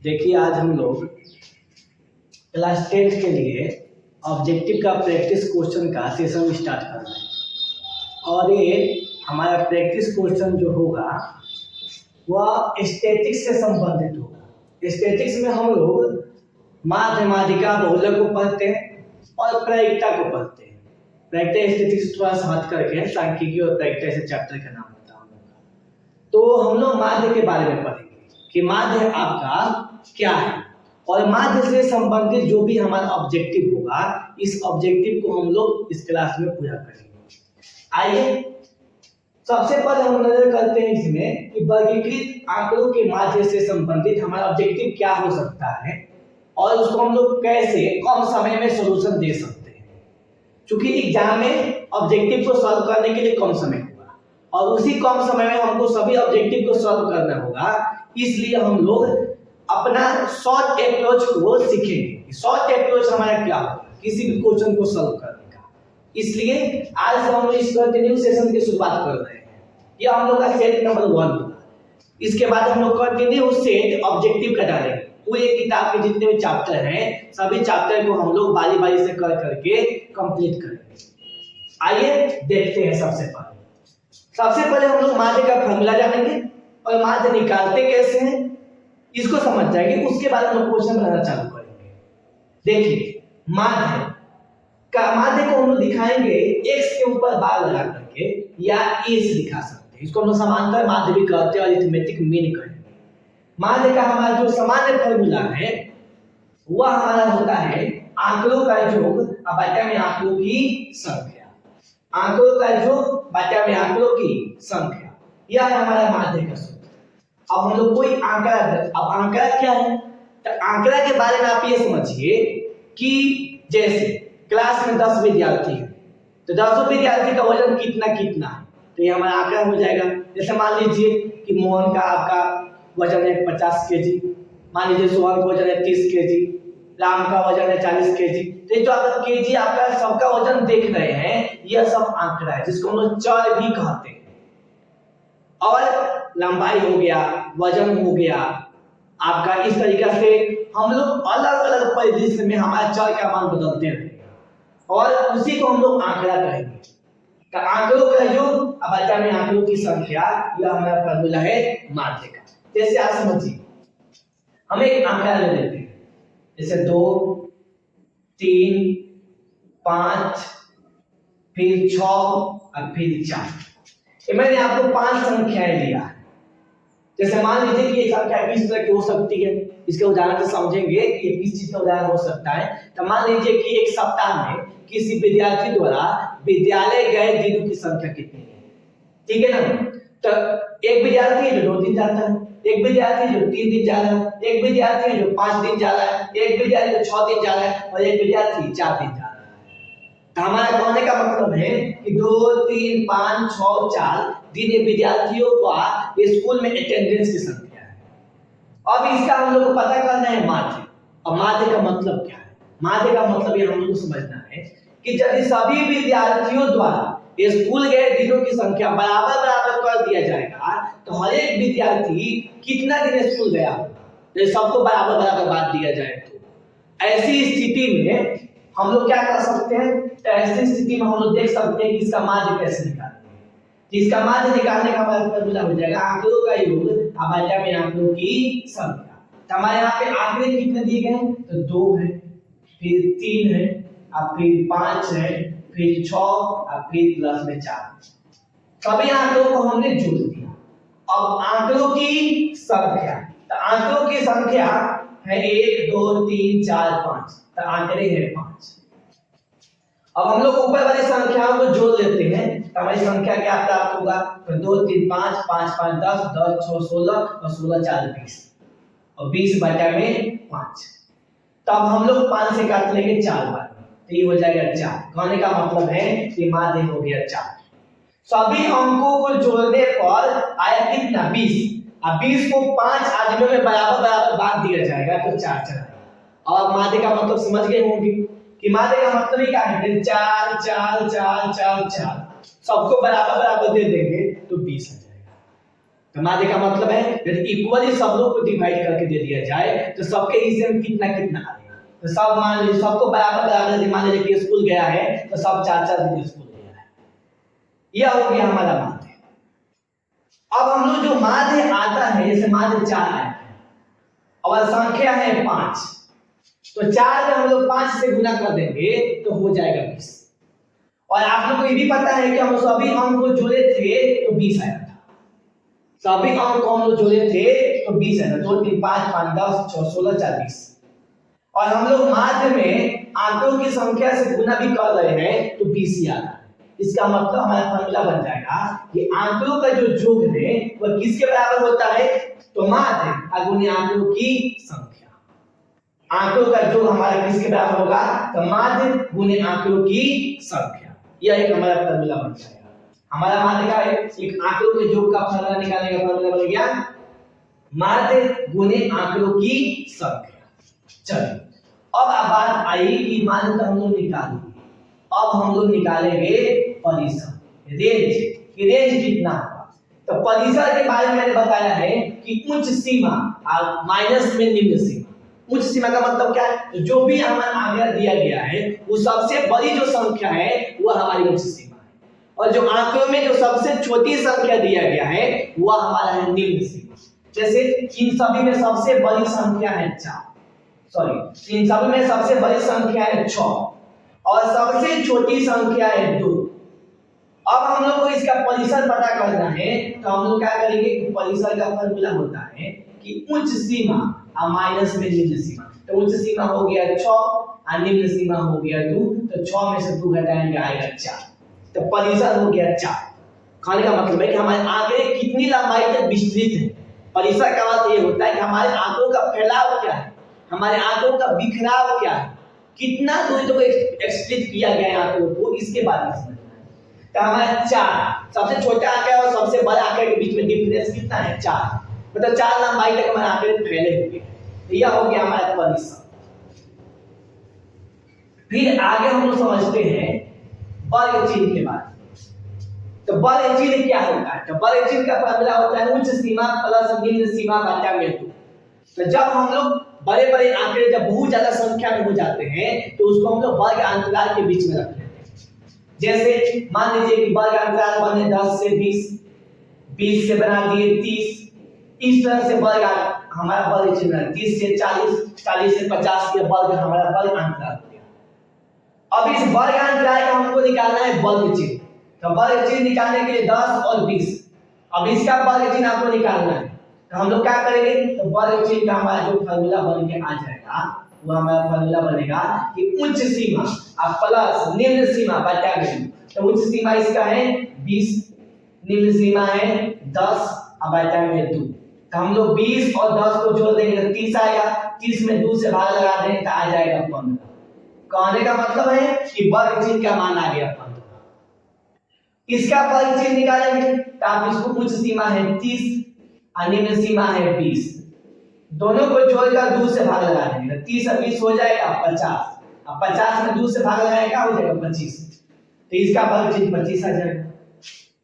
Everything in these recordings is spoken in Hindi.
देखिए आज हम लोग क्लास 10 के लिए ऑब्जेक्टिव का प्रैक्टिस क्वेश्चन का सेशन स्टार्ट कर रहे हैं। और ये हमारा प्रैक्टिस क्वेश्चन जो होगा वह स्टैटिक्स से संबंधित होगा। स्टैटिक्स में हम लोग माध्यमाधिका बहुलक को पढ़ते हैं और प्रायिकता को पढ़ते हैं। प्रायिकता स्टैटिक्स थोड़ा सा हट करके सांख्यिकी और प्रायिकता ऐसे चैप्टर का नाम होता है हम लोग का। तो हम लोग माध्य के बारे में पढ़ेंगे कि माध्य आपका क्या है और माध्य से संबंधित जो भी हमारा ऑब्जेक्टिव होगा इस ऑब्जेक्टिव को हम लोग इस क्लास में पूरा करेंगे। आइए सबसे पहले हम नजर करते हैं इसमें कि वर्गीकृत आंकड़ों के माध्य से संबंधित हमारा ऑब्जेक्टिव क्या हो सकता है और उसको हम लोग कैसे कम समय में सॉल्यूशन दे सकते हैं। क्योंकि एग्जाम में ऑब्जेक्टिव को सॉल्व करने के लिए कम समय होगा और उसी कम समय में हमको सभी ऑब्जेक्टिव को सॉल्व करना होगा, इसलिए हम लोग अपना शॉर्ट अप्रोच को सीखेंगे। शॉर्ट अप्रोच हमारा क्या होगा किसी भी क्वेश्चन को सॉल्व करने का। इसलिए आज से हम लोग इस कंटिन्यू सेशन की शुरुआत कर रहे हैं। यह हम लोग का सेट नंबर 1 होगा। इसके बाद हम लोग कंटिन्यू सेट ऑब्जेक्टिव का डालेंगे। पूरे किताब के जितने भी चैप्टर हैं सभी चैप्टर को हम लोग बारी बारी से कर करके कंप्लीट करेंगे। आइए देखते हैं। सबसे पहले हम लोग माध्य का फॉर्मूला जानेंगे और माध्य निकालते कैसे हैं इसको समझ जाएंगे। उसके बाद हम लोग क्वेश्चन बनाना चालू करेंगे। देखिए माध्य को हम लोग दिखाएंगे x के ऊपर बार लगा करके या a से दिखा सकते हैं। इसको हम लोग समांतर माध्य भी कहते हैं और अरिथमेटिक मीन कहेंगे। माध्य का हमारा जो सामान्य फॉर्मूला है वह हमारा होता है आंकड़ों का योग बटा में आंकड़ों की संख्या। आंकड़ों का योग बटा में आंकड़ों की संख्या, यह है हमारा माध्य का सूत्र। अब हम लोग कोई आंकड़ा, अब आंकड़ा क्या है तो आंकड़ा के बारे में आप ये समझिए कि जैसे क्लास में 10 विद्यार्थी हैं तो 10 विद्यार्थी का वजन कितना कितना है तो ये हमारा आंकड़ा हो जाएगा। जैसे मान लीजिए कि मोहन का आपका वजन है 50 केजी, मान लीजिए सोहन का वजन है 30 केजी, राम का वजन है 40 केजी। तो ये जो आपका केजी आपका सबका वजन देख रहे हैं यह सब आंकड़ा है जिसको हम लोग चर भी कहते हैं। और लंबाई हो गया, वजन हो गया आपका, इस तरीका से हम लोग अलग अलग परिदृश्य में हमारे चर का मान बदलते हैं और उसी को हम लोग आंकड़ा कहेंगे। तो आंकड़ों का योग बटा में आंकड़ों की संख्या, यह हमारा फॉर्मूला है माध्य का। जैसे आप समझिए हम एक आंकड़ा ले लेते हैं जैसे 2, 3, 5, फिर 6 और फिर 4। मैंने आपको 5 संख्याएं दिया है। जैसे मान लीजिए कि ये संख्या किस तरह की हो सकती है, इसके उदाहरण से समझेंगे कि किस चीज का उदाहरण हो सकता है। तो मान लीजिए कि एक सप्ताह में किसी विद्यार्थी द्वारा विद्यालय गए दिनों की संख्या कितनी है, ठीक है ना। तो एक विद्यार्थी है जो 2 दिन जाता है, एक विद्यार्थी जो 3 दिन जा रहा है, एक विद्यार्थी है जो 5 दिन जा रहा है, एक विद्यार्थी जो 6 दिन जा रहा है और एक विद्यार्थी 4 दिन जा रहा है। तो हमारा कहने का मतलब है कि 2, 3, 5, 6, 4 दिन विद्यार्थियों का स्कूल में अटेंडेंस की संख्या है। अब इसका हम लोग को पता करना है माध्य। और माध्य का मतलब क्या है? माध्य का मतलब ये हम लोग को समझना है कि यदि सभी विद्यार्थियों द्वारा स्कूल गए दिनों की संख्या बराबर बराबर कर दिया जाएगा तो हर एक विद्यार्थी कितना दिन स्कूल गया होगा, यदि सबको बराबर बराबर बांट दिया जाए तो ऐसी स्थिति में हम लोग क्या कर सकते हैं। तो ऐसी स्थिति में हम लोग देख सकते हैं कि इसका माध्य कैसे निकालते हैं। इसका माध्य निकालने का हमारा फॉर्मूला हो जाएगा आंकड़ों का योग बटा में आंकड़ों की संख्या। तो हमारे यहाँ पे आंकड़े कितने दिए गए हैं तो 2 है, फिर 3 है और फिर 5 है, फिर 6 और फिर प्लस में 4। सभी आंकड़ों को हमने जोड़ दिया। अब आंकड़ों की संख्या, तो आंकड़ों की संख्या है 1, 2, 3, 4, 5। तो आंकड़े हैं 5। अब हम लोग ऊपर वाली संख्याओं को जोड़ लेते हैं तो हमारी संख्या क्या प्राप्त होगा तो 2, 3, 5, 5, 5, 10, 10, 6, 16 और 16, 4, 20 और 20 बटा में 5। तब हम लोग 5 से काट लेंगे 4 बार तो ये हो जाएगा 4। कहने का मतलब है कि माध्य हो गया 4। सभी अंकों को जोड़ने पर आया कितना 20। अब 20 को 5 आदमियों में बराबर बराबर बांट दिया जाएगा तो 4 चला। और माध्य का मतलब समझ गए होंगे कि माध्य का मतलब क्या है 4 4 4 4 4 सबको बराबर बराबर दे देंगे तो 20 आ जाएगा। तो माध्य का मतलब है यदि इक्वली सब लोग को डिवाइड करके दे दिया जाए तो सबके हिस्से में कितना कितना आएगा। तो सब मान लीजिए सबको बराबर बराबर मान लीजिए कि स्कूल गया है तो सब 4-4 दिन स्कूल गया है, यह हो गया हमारा माध्य। अब हम लोग जो माध्य आता है जैसे माध्य 4 आया है और संख्या है 5, तो 4 में हम लोग 5 से गुना कर देंगे तो हो जाएगा 20। और आप लोग को ये भी पता है कि हम सभी अंक को जोड़े थे तो 20 आया था, सभी अंक को हम लोग जोड़े थे तो 20 आया था। 2 3 5 5 10 6 16 4 20। और हम लोग माध्य में आंकों की संख्या से गुना भी कर रहे हैं तो 20 ही आ रहा है। इसका मतलब हमारा फॉर्मूला बन जाएगा कि आंकड़ों का जो योग है वह किसके बराबर होता है, तो माध्य गुणा आंकड़ों की संख्या। आंकड़ों का योग हमारा किसके बराबर होगा, तो माध्य गुणा आंकड़ों की संख्या। यह एक हमारा फॉर्मूला बन जाएगा। हमारा माध्य का एक आंकड़ों के योग का फॉर्मूला निकालने का फॉर्मूला बन गया माध्य गुणा आंकड़ों की संख्या। चलिए अब बात आई कि माध्य हम लोग निकालेंगे, अब हम लोग निकालेंगे परिसर रेंज कि रेंज कितना होगा। तो परिसर के बारे में मैंने बताया है कि उच्च सीमा और माइनस में निम्न सीमा। उच्च सीमा का मतलब क्या है, तो जो भी हमारा आंकड़ा दिया गया है वो सबसे बड़ी जो संख्या है वह हमारी उच्च सीमा है, और जो आंकड़ों में जो सबसे छोटी संख्या दिया गया है वह हमारा है निम्न सीमा। जैसे इन सभी में सबसे बड़ी संख्या है 4, सॉरी इन सभी में सबसे बड़ी संख्या है 6 और सबसे छोटी संख्या है 2। अब हम लोग को इसका परिसर पता करना है तो हम लोग क्या करेंगे, परिसर का फॉर्मूला होता है कि उच्च सीमा और माइनस में निम्न सीमा। तो उच्च सीमा हो गया 6 और निम्न सीमा हो गया 2, तो 6 में से 2 घटाएंगे आएगा 4, तो परिसर हो गया 4। कहने का मतलब है कि हमारे आंकड़े कितनी लंबाई तक विस्तृत है। परिसर का अर्थ ये होता है कि हमारे आंकड़ों का फैलाव क्या है, हमारे आंकड़ों का बिखराव क्या है, कितना दूर तक एक्सप्लिट किया गया है आंकड़ों को, इसके बारे में समझना है। तो हमारे 4 सबसे छोटा आंकड़ा और सबसे बड़ा आंकड़े के बीच में डिफरेंस कितना है, 4, मतलब 4 लंबाई तक हमारे आंकड़े फैले हुए हैं। तो यह हो गया हमारा परिसर। फिर आगे हम लोग समझते हैं वर्ग चिन्ह के बारे में। तो वर्ग चिन्ह क्या होता है, तो वर्ग चिन्ह का फॉर्मूला होता है उच्च सीमा प्लस निम्न सीमा बटा में 2। तो जब हम लोग बड़े बड़े आंकड़े जब बहुत ज्यादा संख्या में हो जाते हैं तो उसको हम लोग वर्ग अंतराल के बीच में रख लेते हैं। जैसे मान लीजिए कि वर्ग अंतराल बने 10 से 20, 20 से बना दिए 30, इस तरह से वर्ग हमारा वर्ग चिन्ह है। 30 से 40, 40 से 50 के वर्ग हमारा वर्ग अंतराल हो गया। अब इस वर्ग अंतराल का हमको निकालना है वर्ग चिन्ह। तो वर्ग चिन्ह निकालने के लिए 10 और 20, अब इसका वर्ग चिन्ह आपको निकालना है। तो हम लोग क्या करेंगे, तो वर्ग चिन्ह का हमारा जो फॉर्मूला बन के आ जाएगा वो हमारा फॉर्मूला बनेगा कि उच्च सीमा और प्लस निम्न सीमा बटा में। तो उच्च सीमा इसका है 20, निम्न सीमा है 10 और बटा में 2। तो हम लोग 20 और 10 को जोड़ देंगे तो 30 आएगा, 30 में 2 से भाग लगा देंगे तो आ जाएगा 15। कहने का मतलब है कि वर्ग चिन्ह का मान आ गया 15। इसका वर्ग चिन्ह निकालेंगे तो आप इसको उच्च सीमा है 30 और निम्न सीमा है 20, दोनों को जोड़कर 2 से भाग लगा देंगे। 30 और 20 हो जाएगा 50, अब 50 में 2 से भाग लगाएगा क्या हो जाएगा 25, तो इसका वर्ग चिन्ह 25 आ जाएगा।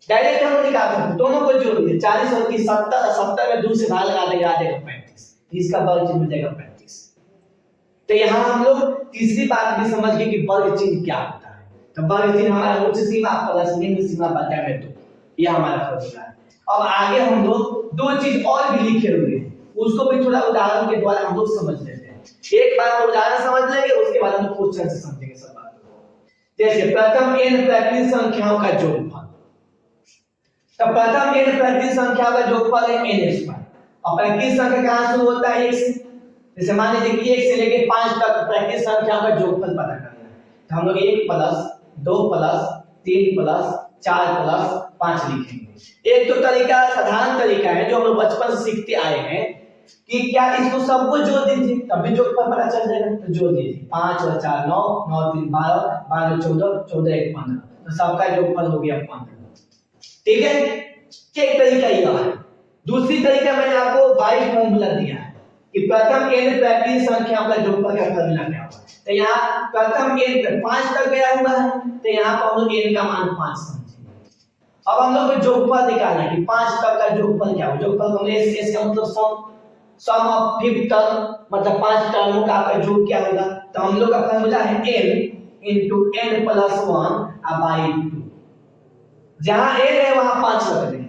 डायरेक्ट हम निकाल सकते, दोनों को जोड़ देंगे 40 और 30, 70, 70 में 2 से भाग लगा देंगे आ जाएगा 35, इसका वर्ग चिन्ह हो जाएगा 35। तो यहाँ हम लोग तीसरी बात भी समझ गए कि वर्ग चिन्ह क्या होता है। तो वर्ग चिन्ह हमारा उच्च सीमा प्लस निम्न सीमा बटा में 2, यह हमारा फॉर्मूला है। अब आगे हम लोग 2 चीज और भी लिखे हुए हैं, उसको भी थोड़ा उदाहरण के द्वारा हम लोग समझ लेते हैं। एक बार उदाहरण समझ लेंगे उसके बाद हम क्वेश्चन से समझेंगे सब बात को। जैसे प्रथम n प्राकृतिक संख्याओं का जोगफल। तो प्रथम n प्राकृतिक संख्याओं का जोगफल है n²। और प्राकृतिक संख्या कहां शुरू होता है 1 से। जैसे मान लीजिए कि 1 से लेकर 5 तक प्राकृतिक संख्याओं का जोगफल पता करना है, तो हम लोग 1 प्लस 2 प्लस 3 प्लस 4 प्लस 5 लिखेंगे। एक तो तरीका साधारण तरीका है जो हम लोग बचपन से सीखते आए हैं कि क्या इसको सबको जोड़ दीजिए तब भी जोगफल पता चल जाएगा। तो जोड़ दीजिए 5 और 4 9, 9 3 12, 12 14, 14 1 15, तो सबका जोगफल हो गया 15। ठीक है, एक तरीका यह है। दूसरी तरीका मैंने आपको 22 फॉर्मूला दिया है कि प्रथम n प्राकृतिक संख्याओं का जोगफल का फॉर्मूला क्या होगा। तो यहाँ प्रथम n 5 तक गया हुआ है, तो यहाँ पर हम लोग n का मान 5 समझेंगे। अब हम लोग को जोगफल निकालना है कि 5 तक का जोगफल क्या हो। जोगफल को एस का मतलब सम ऑफ 5 टर्म, मतलब 5 टर्मों का आपका योग क्या होगा। तो हम लोग का फार्मूला है n into n plus 1 by 2। जहां n है वहां 5 रख देंगे,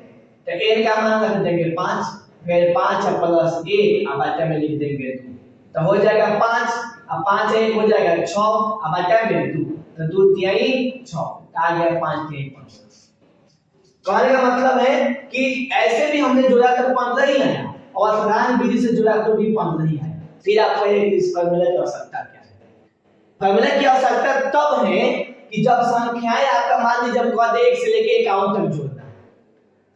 तो n का मान रख देंगे 5, फिर 5 प्लस 1 अब बटा में लिख देंगे 2, तो हो जाएगा 5 अब 5 1 हो जाएगा 6 अब बटा में 2, तो 2 तिहाई 6 आ गया 5 तिहाई 5। कहने का मतलब है कि ऐसे भी हमने जोड़ा तो 15 ही आया और साधारण विधि से जुड़ा तो भी 15 ही आया। फिर आपको इस फार्मूला की आवश्यकता क्या है। फार्मूला की आवश्यकता तब है कि जब संख्याएं आपका मान लीजिए जब कह दे 1 से लेके 51 तक जोड़ना है,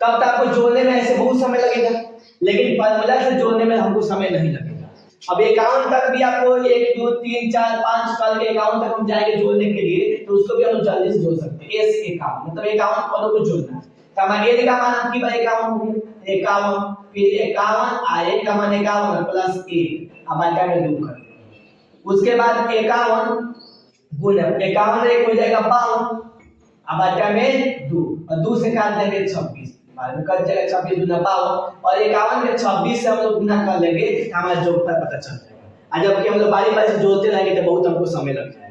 तब तक आपको जोड़ने में ऐसे बहुत समय लगेगा, लेकिन फार्मूला से जोड़ने में हमको समय नहीं लगेगा। अब 51 तक भी आपको 1 2 3 4 5 कल के 51 तक हम जाएंगे जोड़ने के लिए, तो उसको भी हम जल्दी से जोड़ सकते हैं। एस 51 मतलब 51 पदों को जोड़ना है, तो हमारे ए का मान आपकी बार 51 हो गया, 51 फिर 51 आ 1 का मान 51 प्लस 1 अब बटा में 2 कर देंगे। उसके बाद 51 गुण 51 1 हो जाएगा 52 अब बटा में 2 और 2 से काट देंगे 26, बाद में कट जाएगा 26 गुना 52 और 51 में 26 से हम लोग गुना कर लेंगे, हमारा जोड़फल पता चल जाएगा। और जबकि हम लोग बारी बारी से जोड़ते रहेंगे तो बहुत हमको समय लग जाएगा।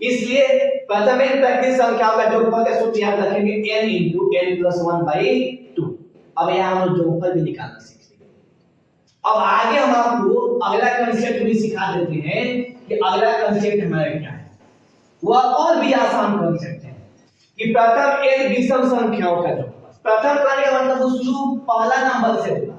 इसलिए प्रथम n प्राकृतिक संख्याओं का जोड़फल का सूत्र याद रखेंगे n into n plus 1 by 2। अब यहाँ हम लोग जोड़फल भी निकालना सीख लेंगे। अब आगे हम आपको अगला कांसेप्ट भी सिखा देते हैं कि अगला कांसेप्ट हमारा क्या है। वह और भी आसान कांसेप्ट है कि प्रथम n विषम संख्याओं का जोड़फल। प्रथम करने का मतलब वो शुरू पहला नंबर से होगा,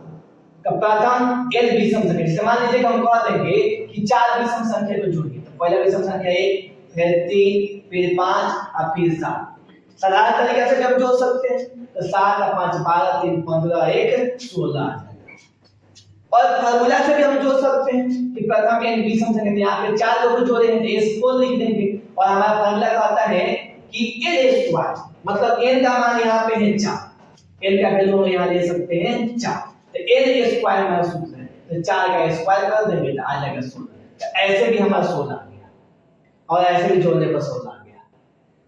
तो प्रथम n विषम संख्या। जैसे मान लीजिए हम कह देंगे कि 4 विषम संख्या को जोड़िए, तो पहला विषम संख्या 1 फिर 3 फिर 5 और फिर 7। साधारण तरीके से जब जोड़ सकते हैं तो 7 और 5 12 3 15 1 16 आ जाएगा। और फार्मूला से भी हम जोड़ सकते हैं कि प्रथम n विषम संख्या, यहाँ पे 4 लोग जोड़े हैं तो s को लिख देंगे और हमारा फार्मूला कहता है कि n स्क्वायर मतलब n का मान यहाँ पे है 4, n का वैल्यू हम यहाँ ले सकते हैं 4, तो n स्क्वायर हमारा सूत्र है, तो 4 का स्क्वायर कर देंगे तो आ जाएगा 16। तो ऐसे भी हमारा 16 आ गया और ऐसे भी जोड़ने पर 16 आ गया।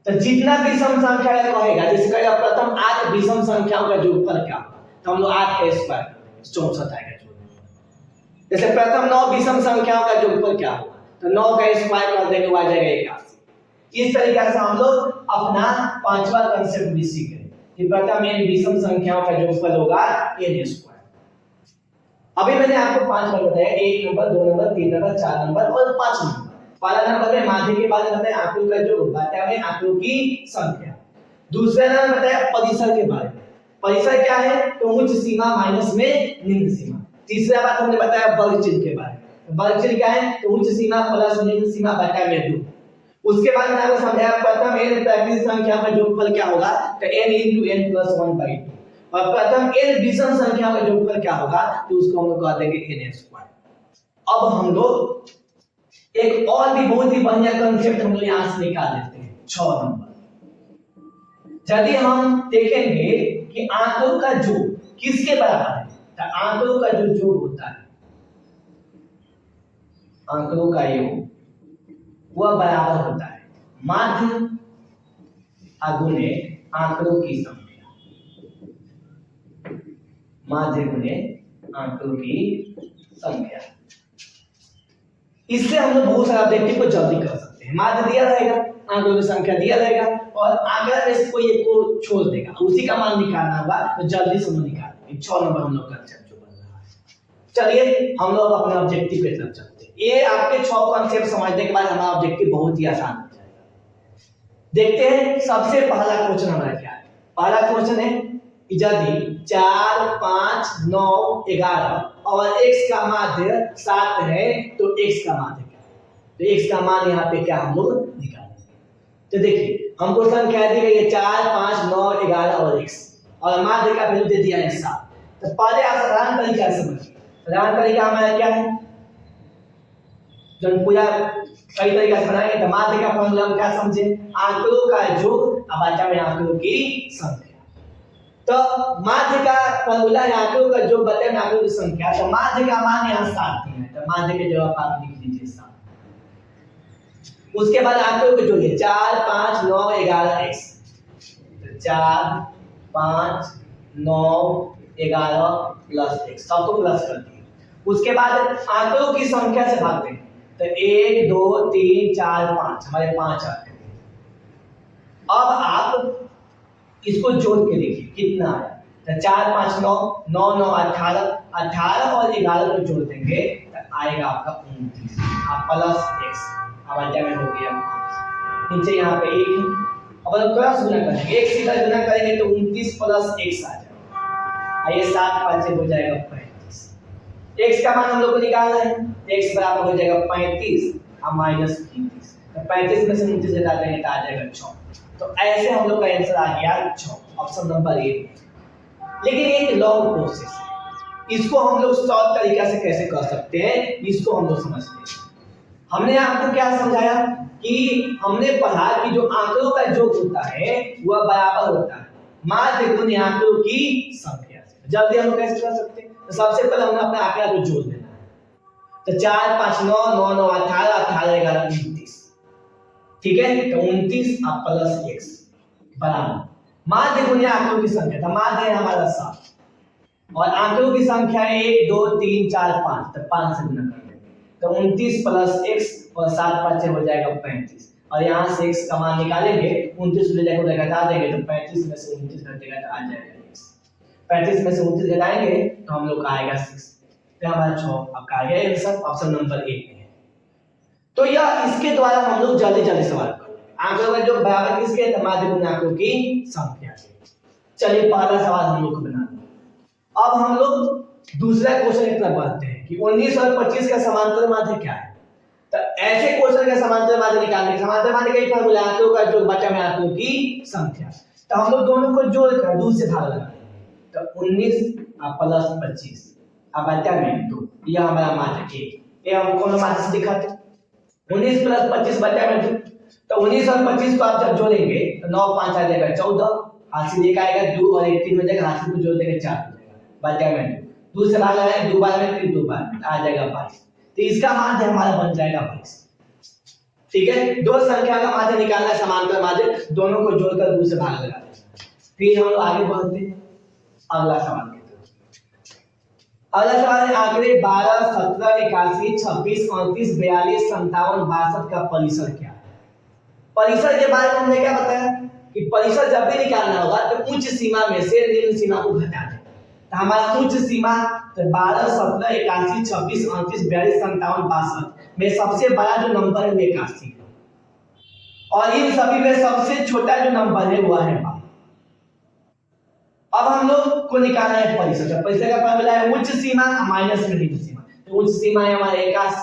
तो जितना विषम संख्या कहेगा, जैसे कहेगा प्रथम 8 विषम संख्याओं का जोड़फल क्या होगा, तो हम लोग 8 का स्क्वायर कर देंगे 64 आएगा जोड़ने पर। जैसे प्रथम 9 विषम संख्याओं का जोड़फल क्या होगा, तो 9 का स्क्वायर कर देंगे आ जाएगा 81। इस तरीके से हम लोग अपना पांचवा कांसेप्ट भी सीख गए कि प्रथम n विषम संख्याओं का जोड़फल होगा n स्क्वायर। अभी मैंने आपको 5 बार बताया, 1 नंबर 2 नंबर 3 नंबर 4 नंबर और 5 नंबर। पहला नंबर में माध्य के बाद बताया आंकड़ों का जो बटा में आंकड़ों की संख्या। दूसरा नंबर बताया परिसर के बारे में, परिसर क्या है तो उच्च सीमा माइनस में निम्न सीमा। तीसरा बात हमने बताया वर्ग चिन्ह के बारे में, वर्ग चिन्ह क्या है तो उच्च सीमा प्लस निम्न सीमा बटा में 2। उसके बाद मैंने आपको समझाया प्रथम n प्राकृतिक संख्या का जोड़फल क्या होगा तो n into n plus 1 by 2, और प्रथम n विषम संख्या का जोड़फल क्या होगा तो उसको हम लोग कह देंगे n स्क्वायर। अब हम लोग एक और भी बहुत ही बढ़िया कांसेप्ट हम लोग यहां से निकाल लेते हैं 6 नंबर। यदि हम देखेंगे कि आंकड़ों का जोड़ किसके बराबर है, तो आंकड़ों का जो जोड़ होता है, आंकड़ों का योग वह बराबर होता है माध्य गुणे आंकड़ों की संख्या, माध्य गुणे आंकड़ों की संख्या। इससे हम लोग बहुत सारा ऑब्जेक्टिव को जल्दी कर सकते हैं। माध्य दिया रहेगा, आंकड़ों की संख्या दिया रहेगा और आंकड़ा में से कोई एक को छोड़ देगा, उसी का मान निकालना होगा तो जल्दी से हम निकाल देंगे। 6 नंबर हम लोग का कांसेप्ट जो बन रहा है। चलिए हम लोग अपने ऑब्जेक्टिव पे तरफ चलते हैं। ये आपके 6 कांसेप्ट समझने के बाद हमारा ऑब्जेक्टिव बहुत ही आसान हो जाएगा। देखते हैं सबसे पहला क्वेश्चन हमारा क्या है। पहला क्वेश्चन है यदि 4 5 9 11 और x का माध्य 7 है तो x का माध्य क्या है, तो x का मान यहाँ पे क्या हम लोग निकालेंगे। तो देखिए हमको संख्या दी गई है 4 5 9 11 और x और माध्य का वैल्यू दे दिया है 7। तो पहले आप साधारण तरीका से समझिए। साधारण तरीका हमारा क्या है, जब पूरा सही तरीका से बनाएंगे तो माध्य का फॉर्मूला हम क्या समझे, आंकड़ों का योग बटा में आंकड़ों की संख्या। तो माध्य का फॉर्मूला है आंकड़ों का योग बटे में आंकड़ों की संख्या। तो माध्य का मान यहाँ 7 है, तो माध्य के जवाब आप लिख लीजिए 7। उसके बाद आंकड़ों को जोड़िए 4 5 9 11 x, तो 4 5 9 11 प्लस 1 सबको प्लस कर दिए। उसके बाद आंकड़ों की संख्या से भागते हैं तो 1 2 3 4 5 हमारे 5 आते हैं। अब आप इसको जोड़ के देखिए कितना आया तो 4 5 9 9 9 18 18 और 11 को जोड़ देंगे तो आएगा आपका 29 आप प्लस x अब अध्याय में हो गया 5 नीचे यहाँ पे 1 है। अब हम थोड़ा गुना करेंगे 1 सीधा गुना करेंगे तो 29 प्लस x आ जाएगा। आइए 7 5 से हो जाएगा 35। x का मान हम लोग को निकालना है x बराबर हो जाएगा 35 और माइनस 30 तो 35 में से 29 घटा देंगे तो आ जाएगा 6। तो ऐसे हम लोग का आंसर आ गया 6 ऑप्शन नंबर ए। लेकिन एक लॉन्ग प्रोसेस है, इसको हम लोग शॉर्ट तरीका से कैसे कर सकते हैं इसको हम लोग समझते हैं। हमने आपको क्या समझाया कि हमने पढ़ा कि जो आंकड़ों का योग होता है वह बराबर होता है माध्य गुने आंकड़ों की संख्या से। जल्दी हम लोग कैसे कर सकते हैं तो सबसे पहले हमने अपने आंकड़ा को जोड़ देना है तो 4 5 9 9 9 18 18 11 29 ठीक है तो 29 आप प्लस x बराबर माध्य गुने आंकड़ों की संख्या था माध्य है हमारा 7 और आंकड़ों की संख्या है 1 2 3 4 5 तो 5 से गुना कर देंगे तो 29 प्लस x और 7 5 हो जाएगा 35 और यहाँ से x का मान निकालेंगे 29 ले जाकर घटा देंगे तो 35 में से 29 घटेगा तो आ जाएगा x 35 में से 29 घटाएंगे तो हम लोग का आएगा 6 तो हमारा 6 आपका आ गया आंसर ऑप्शन नंबर 1 है। तो यह इसके द्वारा हम लोग जल्दी जल्दी सवाल कर लेंगे आंकड़ों का जो बराबर किसके है माध्य गुने आंकड़ों की संख्या के। चलिए पहला सवाल हम लोग को बना लिया। अब हम लोग दूसरा क्वेश्चन की तरफ बढ़ते हैं कि 19 और 25 का समांतर माध्य क्या है। तो ऐसे क्वेश्चन का समांतर माध्य निकालने के समांतर माध्य का एक फार्मूला आंकड़ों का जो बचा में आंकड़ों की संख्या। तो हम लोग दोनों को जोड़कर दूर से भाग लगा तो 19 प्लस 25 अब बचा में 2 यह हमारा माध्य ये हम कौन माध्य से दिखाते 19 प्लस 25 बचा में 2 तो 19 और 25 को आप जब जोड़ेंगे तो 9 5 आ जाएगा 14 हासिल एक आएगा 2 और 1 3 हो जाएगा हासिल को जोड़ देंगे 4 हो जाएगा बचा में 2 से भाग लगाएंगे 2 बार में फिर 2 बार आ जाएगा 22 तो इसका माध्य हमारा बन जाएगा 22। ठीक है दो संख्या का माध्य निकालना है समांतर माध्य दोनों को जोड़कर 2 से भाग लगा देंगे। फिर हम लोग आगे बढ़ते हैं अगला सवाल की तरफ। अगला सवाल है आंकड़े 12 17 81 26 29 42 57 62 का परिसर क्या है। परिसर के बारे में हमने क्या बताया कि परिसर जब भी निकालना होगा तो उच्च सीमा में से निम्न सीमा को घटा दें। तो हमारा उच्च सीमा तो 12 17 81 26 29 42 57 62 में सबसे बड़ा जो नंबर है वो 81 है और इन सभी में सबसे छोटा जो नंबर है वो है 12। अब हम लोग को निकालना है परिसर। तो परिसर का फॉर्मूला है उच्च सीमा माइनस में निम्न सीमा। तो उच्च सीमा है हमारे 81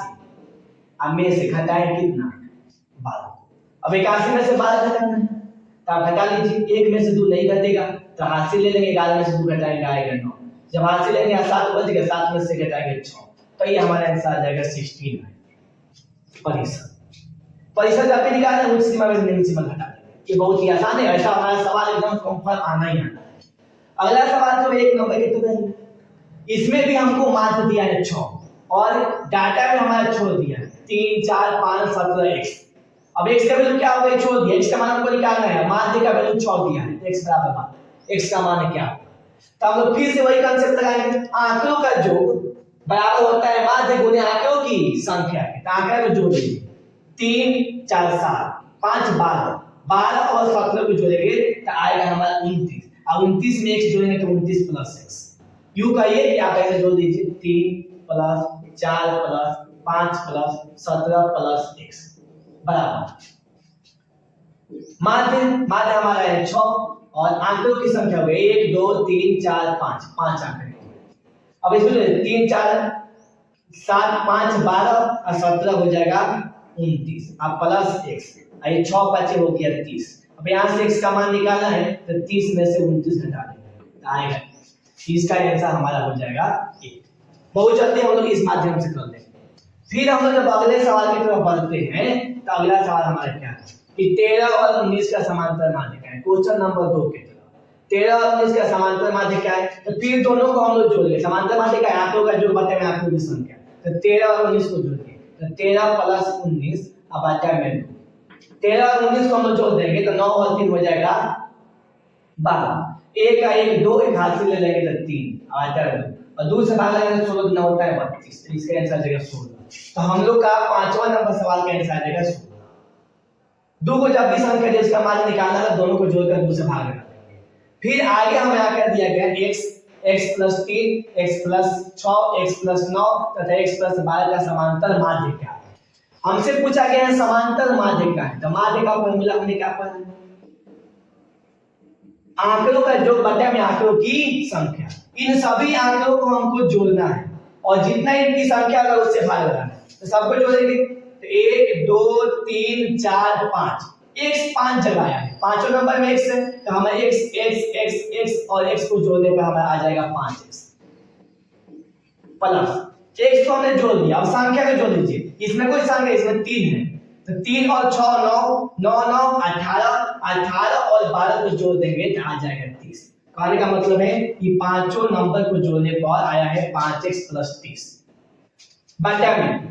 अब में से घटाए कितना 12। अब 81 में से 12 घटाना है तो आप घटा लीजिए 1 में से 2 नहीं घटेगा तो हासिल ले लेंगे 11 में से 2 घटाएंगे आएगा 9 जब हासिल लेंगे 7 बच गया 7 में से घटाएंगे 6 तो ये हमारा आंसर आ जाएगा 16 है परिसर। परिसर जब भी निकालना है उच्च सीमा में से निम्न सीमा घटा देंगे। ये बहुत ही आसान है ऐसा हमारा सवाल एकदम कंफर्म आना ही आना है। अगला सवाल जो 1 नंबर के तो है इसमें भी हमको माध्य दिया है 6 और डाटा में हमारा छोड़ दिया है 3 4 5 17 x। अब x का वैल्यू क्या होगा छोड़ दिया x का मान हमको निकालना है माध्य का वैल्यू 6 दिया है x बराबर मान x का मान क्या होगा। तो हम लोग फिर से वही कांसेप्ट लगाएंगे आंकड़ों का योग बराबर होता है माध्य गुने आंकड़ों की संख्या के। तो आंकड़ा को जोड़ दीजिए 3 4 7 5 12 12 और 17 को जोड़ेंगे तो आएगा हमारा 29 और 29 में x जोड़ेंगे तो 29 प्लस x यूं कहिए कि आप ऐसे जोड़ दीजिए 3 plus 4 plus 5 plus 17 plus x बराबर माध्य हमारा है 6 और आंकड़ों की संख्या हो गई 1 2 3 4 5 5 आंकड़े। अब इसमें 3 4 7 5 12 और 17 हो जाएगा 29 अब प्लस x ये 6 5 हो गया 30। अब यहाँ से x का मान निकालना है तो 30 में से 29 घटा देंगे तो आएगा 30 का आंसर हमारा हो जाएगा 1। बहुत जल्दी हम लोग इस माध्यम से कर लेंगे। फिर हम लोग जब अगले सवाल की तरफ बढ़ते हैं तो अगला सवाल हमारा क्या है कि 13 और 19 का समांतर माध्य क्या है। क्वेश्चन नंबर 2 की तरफ 13 और 19 का समांतर माध्य क्या है तो फिर दोनों को हम लोग जोड़ लेंगे। समांतर माध्य का आंकड़ों का जो बटे में आंकड़ों की संख्या तो 13 और 19 को जोड़ देंगे तो 13 प्लस 19 अब बचा में 2 13 और 19 को हम लोग जोड़ देंगे तो 9 और 3 हो जाएगा 12 एक का एक, दो, एक हाथ से ले लेंगे तो 3 आता है 2, और 2 से भाग लेंगे तो 16 होता है 32, तो इसका आंसर आ जाएगा 16। तो हम लोग का 5वां नंबर सवाल का आंसर आ जाएगा 16। 2 को जब भी संख्या जिसका मान निकालना है दोनों को जोड़कर 2 से भाग देना। फिर आगे हमें आकर दिया गया x, x + 3, x + 6, x + 9 तथा x + 12 का समांतर माध्य क्या है। हमसे पूछा गया है समांतर माध्य क्या है। तो माध्य का फॉर्मूला हमने क्या पढ़ा है, आंकड़ों का योग बटे में आंकड़ों की संख्या। इन सभी आंकड़ों को हमको जोड़ना है और जितना इनकी संख्या होगा उससे भाग लगाना है। तो सबको जोड़ेंगे तो 1 2 3 4 5, x 5 जगह आया है, पांचों नंबर में x है तो हमें x x x x और x को जोड़ने पर हमारा आ जाएगा 5x प्लस x को हमने जोड़ दिया। अब संख्या को जोड़ लीजिए, इसमें कोई संख्या, इसमें 3 है तो 3 और 6 9 9 9 18 18 और 12 को जोड़ देंगे तो आ जाएगा 30। कहने का मतलब है कि पांचों नंबर को जोड़ने पर आया है 5x + 30 बटा में।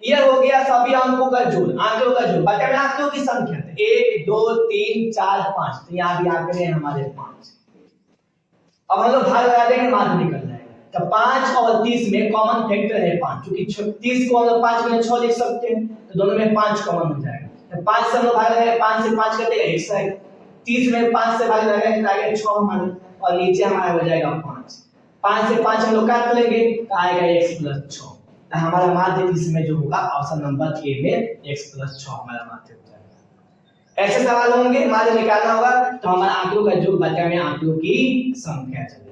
यह हो गया सभी अंकों का जोड़, आंकड़ों का जोड़ बटे में आंकड़ों की संख्या 1 2 3 4 5, तो यहाँ भी आंकड़े हैं हमारे 5। अब हम लोग भाग लगा देंगे, माध्य निकल जाएगा। तो 5 और 30 में कॉमन फैक्टर है 5, क्योंकि 30 को हम लोग 5 में 6 लिख सकते हैं तो दोनों में 5 कॉमन हो जाएगा। तो 5 से हम लोग भाग लगाएंगे, 5 से 5 कर देगा 1 आएगा, 30 में 5 से भाग लगाएंगे तो आएगा 6 हमारे, और नीचे हमारा हो जाएगा 5। 5 से 5 हम लोग काट लेंगे तो आएगा x + 6। तो हमारा माध्य इसमें जो होगा ऑप्शन नंबर ए में x + 6 हमारा माध्य हो जाएगा। ऐसे सवाल होंगे, माध्य निकालना होगा तो हमारा आंकड़ों का योग बटा में आंकड़ों की संख्या चलेगा।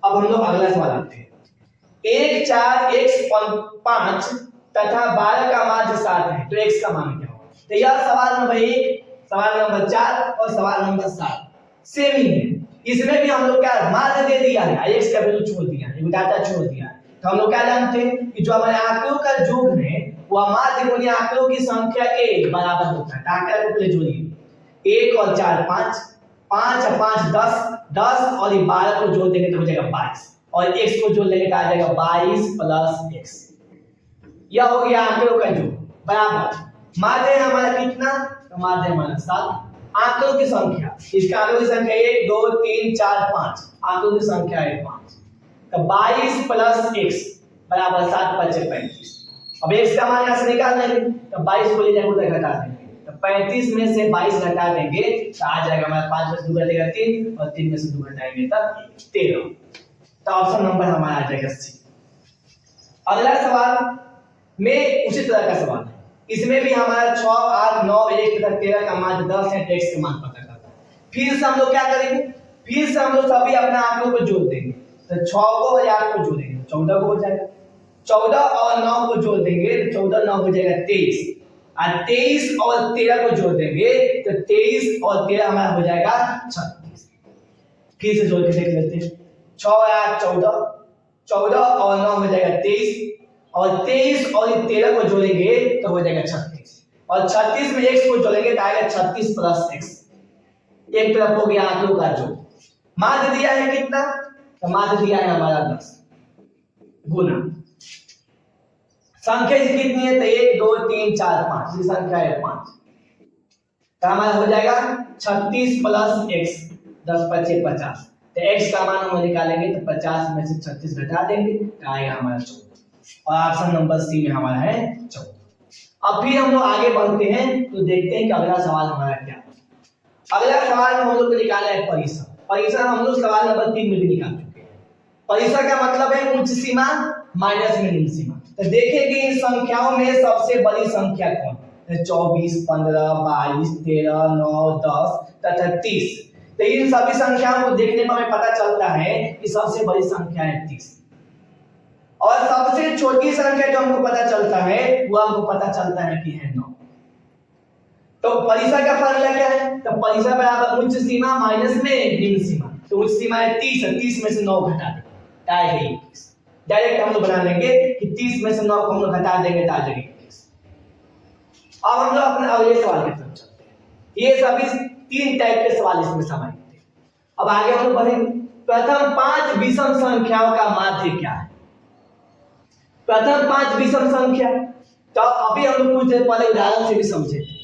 अब हम लोग अगला सवाल आते हैं। 1 4 x 5 तथा 12 का माध्य 7 है तो x का मान क्या होगा। तो यह सवाल नंबर 1, सवाल नंबर 4 और सवाल नंबर 7 सेम ही है। इसमें भी हम लोग क्या माध्य दे दिया है, x का वैल्यू छोड़ दिया है, डाटा छोड़ दिया है। तो हम लोग क्या जानते हैं कि जो हमारे आंकड़ों का योग है वह माध्य गुणा आंकड़ों की संख्या के बराबर होता है। आंकड़ा को पहले जोड़िए, 1 और 4 5, 5 और 5 10, 10 और 12 को जोड़ देंगे तो हो जाएगा 22, और x को जोड़ लेंगे तो आ जाएगा 22 + x। यह हो गया आंकड़ों का योग बराबर माध्य है हमारा कितना, तो माध्य हमारा 7। आंकड़ों की संख्या, इसका आंकड़ों की संख्या 1 2 3 4 5, आंकड़ों की संख्या है 5। तो 22 + x बराबर 7 × 5 = 35। अब x का मान यहां से निकाल लेंगे तो 22 को ले जाकर उधर घटा देंगे, तो 35 में से 22 घटा देंगे तो आ जाएगा हमारा 5 में से 2 घटेगा 3 और 3 में से 2 घटाएंगे तब 13। तो ऑप्शन नंबर हमारा आ जाएगा सी। अगला सवाल में उसी तरह का सवाल है, इसमें भी हमारा 6 8 9 1 तक 13 का मान 10 है, x का मान पता करना है। फिर से हम लोग क्या करेंगे, फिर से हम लोग सभी अपने आंकड़ों को जोड़ देंगे। तो 6 को और 8 को जोड़ेंगे 14 को हो जाएगा, 14 और 9 को जोड़ देंगे तो 14 9 हो जाएगा 23, और 23 और 13 को जोड़ देंगे तो 23 और 13 हमारा हो जाएगा 36। फिर से जोड़ के देख लेते हैं, 6 और 8 14, 14 और 9 हो जाएगा 23, और 23 और 13 को जोड़ेंगे तो हो जाएगा 36, और 36 में x को जोड़ेंगे तो आएगा 36 + x। एक तरफ हो गया आंकड़ों का जोड़। माध्य दिया है कितना, तो माध्य दिया है हमारा 10 गुना संख्या कितनी है, तो 1 2 3 4 5, ये संख्या है 5, तो हमारा हो जाएगा 36 + x, 10 × 5 = 50। तो x का मान हम निकालेंगे तो 50 में से 36 घटा देंगे तो आएगा हमारा 14, और ऑप्शन नंबर सी में हमारा है 14। अब फिर हम लोग आगे बढ़ते हैं तो देखते हैं कि अगला सवाल हमारा क्या है। अगला सवाल में हम लोग को निकालना है परिसर। परिसर हम लोग सवाल नंबर 3 में भी निकाल चुके हैं। परिसर का मतलब है उच्च सीमा माइनस में निम्न सीमा। तो देखें कि इन संख्याओं में सबसे बड़ी संख्या कौन है, 24 15 22 13 9 10 तथा 30। तो इन सभी संख्याओं को देखने पर हमें पता चलता है कि सबसे बड़ी संख्या है 30, और सबसे छोटी संख्या जो हमको पता चलता है वो हमको पता चलता है कि है 9। तो परिसर का फॉर्मूला क्या है, तो परिसर बराबर उच्च सीमा माइनस में निम्न सीमा। तो उच्च सीमा है 30, 30 में से 9 घटा देंगे आएगा 21। डायरेक्ट हम लोग बना लेंगे कि 30 में से 9 को हम लोग घटा देंगे तो आ जाएगा 21। अब हम लोग अपने अगले सवाल की तरफ चलते हैं। ये सभी 3 टाइप के सवाल इसमें समाहित थे। अब आगे हम लोग बढ़ेंगे। प्रथम 5 विषम संख्याओं का माध्य क्या है। प्रथम 5 विषम संख्या, तो अभी हम लोग कुछ देर पहले उदाहरण से भी समझे थे।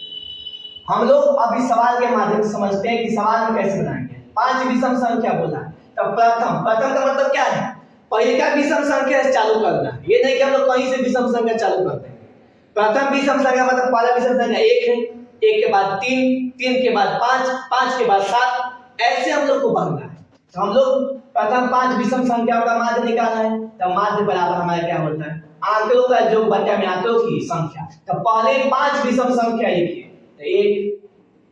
हम लोग अभी सवाल के माध्यम से समझते हैं कि सवाल हम कैसे बनाएंगे। 5 विषम संख्या बोला है, तब प्रथम का मतलब क्या है, पहले का विषम संख्या से चालू करना है। ये नहीं कि हम लोग कहीं से विषम संख्या चालू करते हैं। प्रथम विषम संख्या मतलब पहला विषम संख्या 1 है, 1 के बाद 3, 3 के बाद 5, 5 के बाद 7, ऐसे हम लोग को बढ़ना है। तो हम लोग प्रथम 5 विषम संख्याओं का माध्य निकालना है। तो माध्य बराबर हमारा क्या होता है, आंकड़ों का योग बटा में आंकड़ों की संख्या। तो पहले 5 विषम संख्या लिखिए, तो 1,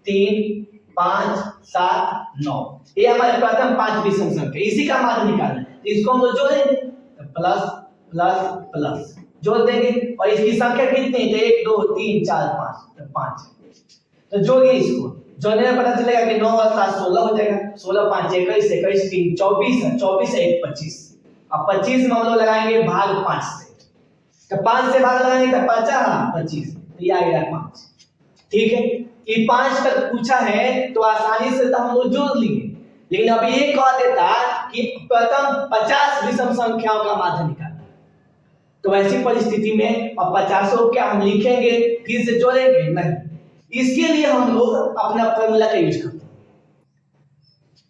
3, 5, 7, 9, ये हमारे प्रथम 5 विषम संख्या, इसी का माध्य निकालना है। तो इसको हम लोग जोड़ेंगे, तो प्लस प्लस प्लस जोड़ देंगे, और इसकी संख्या कितनी है, तो 1, 2, 3, 4, 5, तो 5। तो जोड़िए, इसको जोड़ने में पता चलेगा कि 9 और 7 16 हो जाएगा। 16 5 21, 21 3 24 है, 24 है 1 25। अब 25 में हम लोग लगाएंगे भाग 5 से, तो 5 से भाग लगाएंगे तो 5 25, तो ये आ गया 5। ठीक है, कि 5 तक पूछा है तो आसानी से तो हम लोग जोड़ लेंगे, लेकिन अब ये कह देता कि प्रथम 50 विषम संख्याओं का माध्य निकालना। तो ऐसी परिस्थिति में अब 50 को क्या हम लिखेंगे फिर से जोड़ेंगे नहीं, इसके लिए हम लोग अपना फॉर्मूला का यूज करते हैं।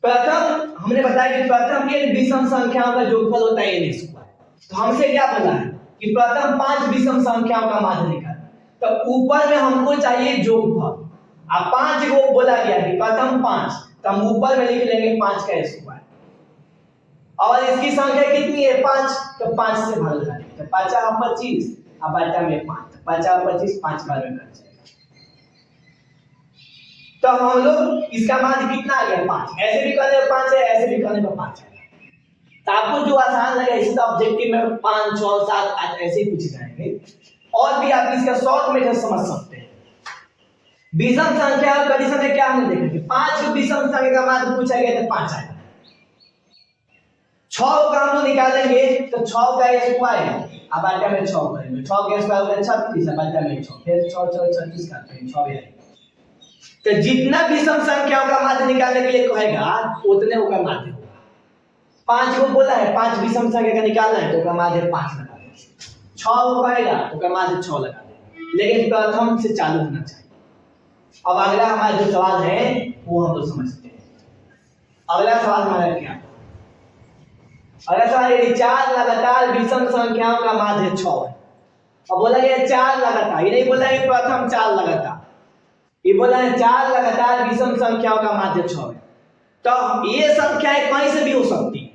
प्रथम हमने बताया कि प्रथम के विषम संख्याओं का जोगफल होता है n स्क्वायर। तो हमसे क्या बोला है कि प्रथम 5 विषम संख्याओं का माध्य निकालना, तो ऊपर में हमको चाहिए जोगफल। अब 5 को बोला गया कि प्रथम 5, तो हम ऊपर में लिख लेंगे 5 का स्क्वायर, और इसकी संख्या कितनी है 5, तो 5 से भाग लगाएंगे, तो 5 25, अब बटा में 5, 5 25, 5 बार में कट जाएगा। तो हम लोग इसका मान कितना आ गया 5, ऐसे भी करने पर 5 है, ऐसे भी करने पर 5 है। तो आपको जो आसान लगे, इसी का ऑब्जेक्टिव में 5 6 7 8 ऐसे ही पूछे जाएंगे, और भी आप इसका शॉर्ट मेथड समझ सकते हैं। विषम संख्या और कंडीशन में क्या हमने देखा कि 5 विषम संख्या का मान पूछा गया तो 5 आएगा। 6 का हम लोग निकालेंगे तो 6 का स्क्वायर, अब बटा में 6 करेंगे, 6 का स्क्वायर होगा 36, अब बटा में 6, फिर 6 6 36 करते हैं 6 आएगा। तो जितना विषम संख्याओं का माध्य निकालने के लिए कहेगा उतने का माध्य होगा। 5 को बोला है 5 विषम संख्या का निकालना है, तो का माध्य 5 लगा देंगे। 6 को कहेगा तो का माध्य 6 लगा देंगे, लेकिन प्रथम से चालू होना चाहिए। अब अगला हमारा जो सवाल है वो हम लोग समझते हैं। अगला सवाल हमारा क्या, अगला सवाल है 4 लगातार विषम संख्याओं का माध्य 6 है। अब बोला गया 4 लगातार, ये नहीं बोला है प्रथम 4 लगातार, ये बोला है 4 लगातार विषम संख्याओं का माध्य 6 है। तो ये संख्याएं कहीं से भी हो सकती है।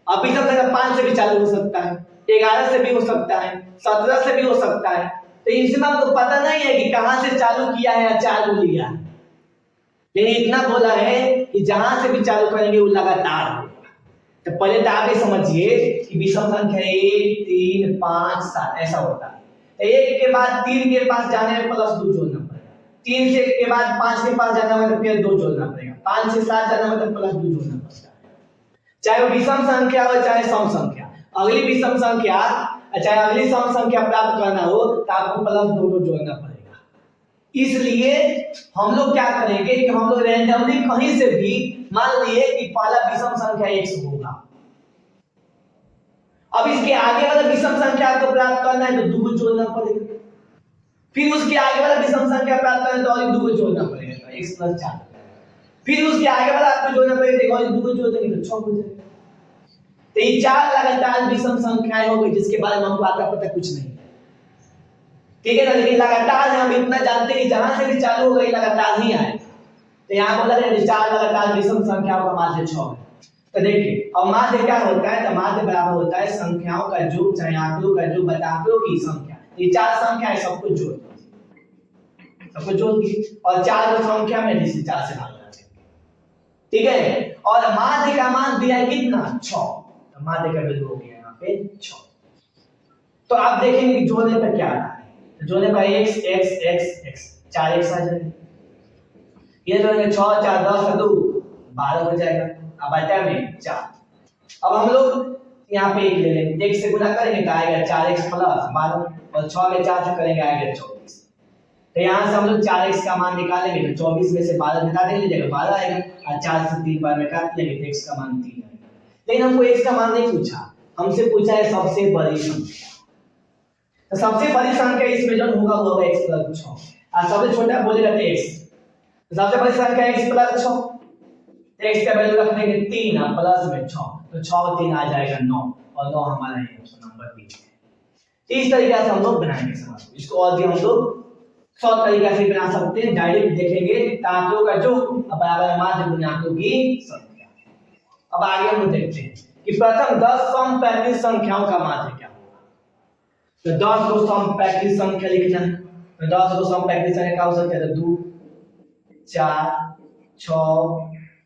अब विषम संख्या 5 से भी चालू हो सकता है, 11 से भी हो सकता है, 17 से भी हो सकता है। तो इसमें हमको पता नहीं है कि कहां से चालू किया है या चालू लिया है, लेकिन इतना बोला है कि जहां से भी चालू करेंगे वो लगातार होगा। तो पहले तो आप ये समझिए कि विषम संख्या 1 3 5 7 ऐसा होता है। तो 1 के बाद 3 के पास जाने में +2 जोड़ना पड़ेगा, 3 से के बाद 5 के पास जाना मतलब फिर 2 जोड़ना पड़ेगा, 5 से 7 जाना मतलब +2 जोड़ना पड़ता है, चाहे वो विषम संख्या हो चाहे सम संख्या। अगली विषम संख्या चाहे अगली सम संख्या प्राप्त करना हो तो आपको +2 जोड़ना पड़ेगा। इसलिए हम लोग क्या करेंगे कि हम लोग रैंडमली कहीं से भी मान लिए कि पहला विषम संख्या x होगा, अब इसके आगे वाला विषम संख्या आपको प्राप्त करना है तो 2 जोड़ना पड़ेगा, फिर उसके आगे वाला विषम संख्या प्राप्त करना है तो और 2 जोड़ना पड़ेगा, तो x + 4, फिर उसके आगे वाला आपको जोड़ना पड़ेगा, और 2 जोड़ देंगे तो 6 हो जाएगा। तो ये 4 लगातार विषम संख्याएं हो गई जिसके बारे में हमको आता पता कुछ नहीं, ठीक है ना, लेकिन लगातार है, हम इतना जानते हैं कि जहां से भी चालू हो गई लगातार ही आए। तो यहाँ बोला है 4 लगातार विषम संख्याओं का माध्य 6 है। तो देखिए अब माध्य क्या होता है, तो माध्य बराबर होता है संख्याओं का योग चाहे आंकड़ों का योग बटा आंकड़ों की संख्या। ये 4 संख्याएं सबको जोड़ दी और 4 को संख्या में जिसे 4 से भाग देंगे, ठीक है। और माध्य का मान दिया है कितना 6, तो माध्य का वैल्यू हो गया यहाँ पे 6। तो आप देखेंगे कि जोड़ने पर क्या आ रहा है, तो जोड़ने पर x x x x 4x आ जाएगा, ये जोड़ेंगे 6 4 10 2 12 हो जाएगा, अब बटा में 4। अब हम लोग यहाँ पे 1 ले लेंगे, 1 से गुणा करेंगे तो आएगा 4x + 12, और 6 में 4 से करेंगे आएगा 24। तो यहाँ से हम लोग 4x का मान निकालेंगे तो 24 में से 12 घटा देंगे, जगह 12 आएगा, और 4 से 3 बार में काट लेंगे तो x का मान 3 आएगा। लेकिन हमको x का मान नहीं पूछा, हमसे पूछा है सबसे बड़ी संख्या। तो सबसे बड़ी संख्या इसमें जो होगा वो होगा x + 6, और सबसे छोटा बोलेगा तो x, तो सबसे बड़ी संख्या x + 6, तो x का वैल्यू रख देंगे 3 और प्लस में 6, तो 6 और 3 आ जाएगा 9, और 9 हमारा ये ऑप्शन नंबर बी है। इस तरीके से हम लोग बनाएंगे सवाल। इसको और भी हम लोग शॉर्ट तरीके से बना सकते हैं, डायरेक्ट देखेंगे आंकड़ों का जो बराबर माध्य गुणकों की संख्या। अब आगे हम देखते हैं कि प्रथम 10 समप्रैक्टिस संख्याओं का माध्य क्या होगा। तो 10 को समप्रैक्टिस संख्या लिखना है, तो 10 को समप्रैक्टिस संख्या का हो सकता है 2 4 6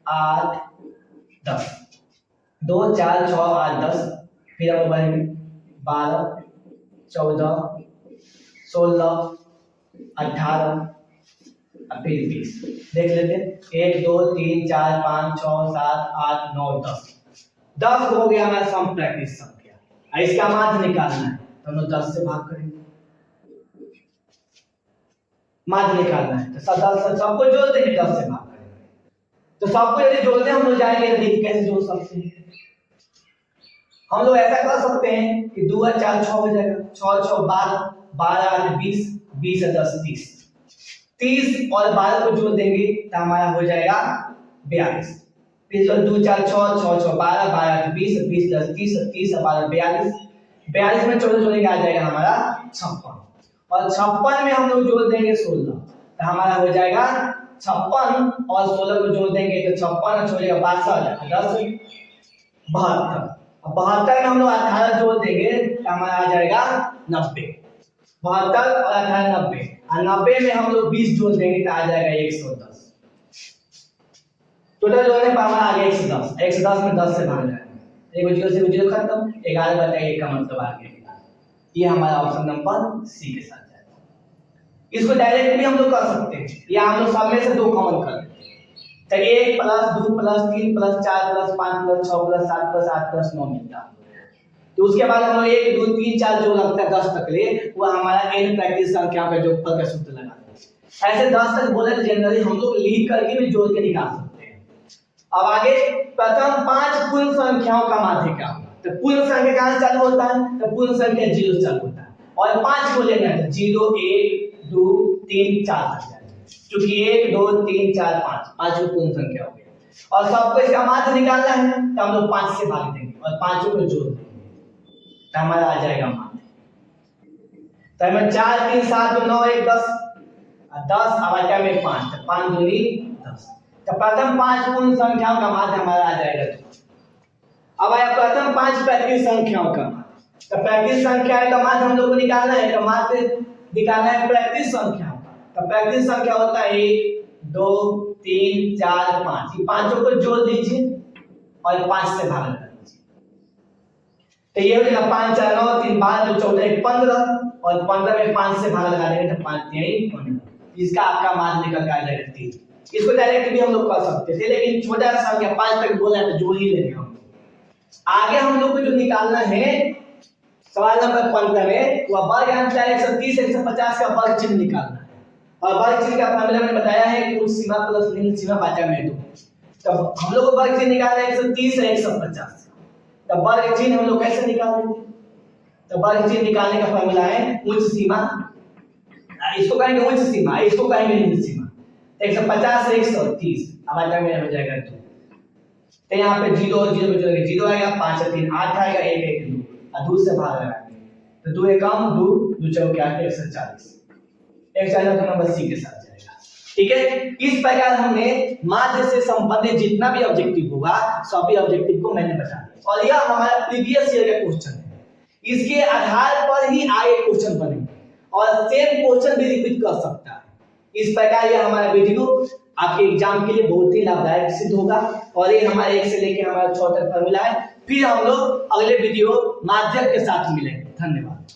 8 10, 2 4 6 8 10, फिर हम बढ़ेंगे 12 14 16 18 और फिर 20। देख लेते हैं 1 2 3 4 5 6 7 8 9 10, 10 हो गया हमारा समप्रैक्टिस संख्या। और इसका माध्य निकालना है तो हम लोग 10 से भाग करेंगे, माध्य निकालना है तो सबको जोड़ देंगे, 10 से भाग करेंगे। तो सबको यदि जोड़ने हम लोग जाएंगे तो देखिए कैसे जोड़ सकते हैं। हम लोग ऐसा कर सकते हैं कि 2 और 4 6 हो जाएगा, 6 6 12 12 8 20 20 और 10 30, 30 और 12 को जोड़ देंगे तो हमारा हो जाएगा 42। फिर 2 4 6 6 6 12 12 8 20 20 10 30 30 और 12 42, 42 में 14 जोड़ेंगे आ जाएगा हमारा 56, और 56 में हम लोग जोड़ देंगे 16 तो हमारा हो जाएगा 56, और 16 को जोड़ देंगे तो 56 और छोड़ेगा 62 10 72, 72 में हम लोग 18 जोड़ देंगे तो हमारा आ जाएगा 90, 72 और 18 90, और 90 में हम लोग 20 जोड़ देंगे तो आ जाएगा 110। टोटल जोड़ने पर हमारा आ गया 110, 110 में 10 से भाग जाएगा, देखो 0 से 0 खत्म, 11 बटा 1 का मतलब आ गया। ये हमारा ऑप्शन नंबर सी के साथ जाएगा। इसको डायरेक्ट भी हम लोग कर सकते हैं, या हम लोग सब में से 2 कॉमन कर लेते हैं, तो 1 plus 2 plus 3 plus 4 plus 5 plus 6 plus 7 plus 8 plus 9 मिलता है। तो उसके बाद हम लोग 1 2 3 4 जो लगता है 10 तक ले, वो हमारा n प्रैक्टिस संख्याओं का जोड़फल का सूत्र लगाते हैं। ऐसे 10 तक बोले तो जनरली हम लोग लिख करके भी जोड़ के निकाल सकते हैं। अब आगे प्रथम 5 पूर्ण संख्याओं का माध्य क्या होगा। तो पूर्ण संख्या कहां चालू होता है, तो पूर्ण संख्या 0 से चालू होता है, और 5 को लेना है तो 0 1 2 3 4 तक जाएगा, क्योंकि 1 2 3 4 5 5 पूर्ण संख्या हो गया, और सबको इसका माध्य निकालना है तो हम लोग 5 से भाग देंगे और 5 को जोड़ देंगे तो हमारा आ जाएगा माध्य। तो हमें 4 3 7 9 1 10 10 अब में 5 तो 5 दूनी 10, तो प्रथम 5 पूर्ण संख्याओं का माध्य हमारा आ जाएगा 2। अब आया प्रथम 5 प्रैक्टिस संख्याओं का, तो प्रैक्टिस संख्या का माध्य हम लोग को निकालना है, तो माध्य निकालना है प्रैक्टिस संख्या का। तो प्रैक्टिस संख्या होता है 1 2 3 4 5, ये पांचों को जोड़ दीजिए और 5 से भाग लगा दीजिए, तो ये हो जाएगा 5 4 9 3 12 2 14 15, और 15 में 5 से भाग लगा देंगे तो 5 3 15, इसका आपका माध्य निकल के आ जाएगा 3। इसको डायरेक्ट भी हम लोग कर सकते थे, लेकिन छोटा सा संख्या 5 तक बोला है तो जोड़ ही लेंगे हम। आगे हम लोग को जो निकालना है सवाल नंबर 15 में, वो वर्ग अंश 130 150 का वर्ग चिन्ह निकालना है, और वर्ग चिन्ह का फॉर्मूला मैंने बताया है कि उस सीमा प्लस निम्न सीमा बाटा में 2। तब हम लोग को वर्ग चिन्ह निकालना है 130 और 150, तब वर्ग चिन्ह हम लोग कैसे निकालेंगे। तो वर्ग चिन्ह निकालने का फॉर्मूला है उच्च सीमा, इसको कहेंगे उच्च सीमा, इसको कहेंगे निम्न सीमा। 150 से 130 अब बाटा में हो जाएगा 2, तो यहाँ पे 0 और 0 में जोड़ेंगे, 0 आएगा 5 और 3 8 आएगा 1 1 2, और 2 से भाग लगाएंगे तो 2 1 कम 2 2 चौके 8 140, 140 का नंबर सी के साथ जाएगा। ठीक है, इस प्रकार हमने माध्य से संबंधित जितना भी ऑब्जेक्टिव होगा सभी ऑब्जेक्टिव को मैंने बता दिया, और यह हमारा प्रीवियस ईयर का क्वेश्चन है, इसके आधार पर ही आगे क्वेश्चन बनेंगे और सेम क्वेश्चन भी रिपीट कर सकता है। इस प्रकार यह हमारा वीडियो आपके एग्जाम के लिए बहुत ही लाभदायक सिद्ध होगा, और ये हमारे 1 से लेके हमारा 6 तक फॉर्मूला है। फिर हम लोग अगले वीडियो माध्यक के साथ मिलेंगे। धन्यवाद।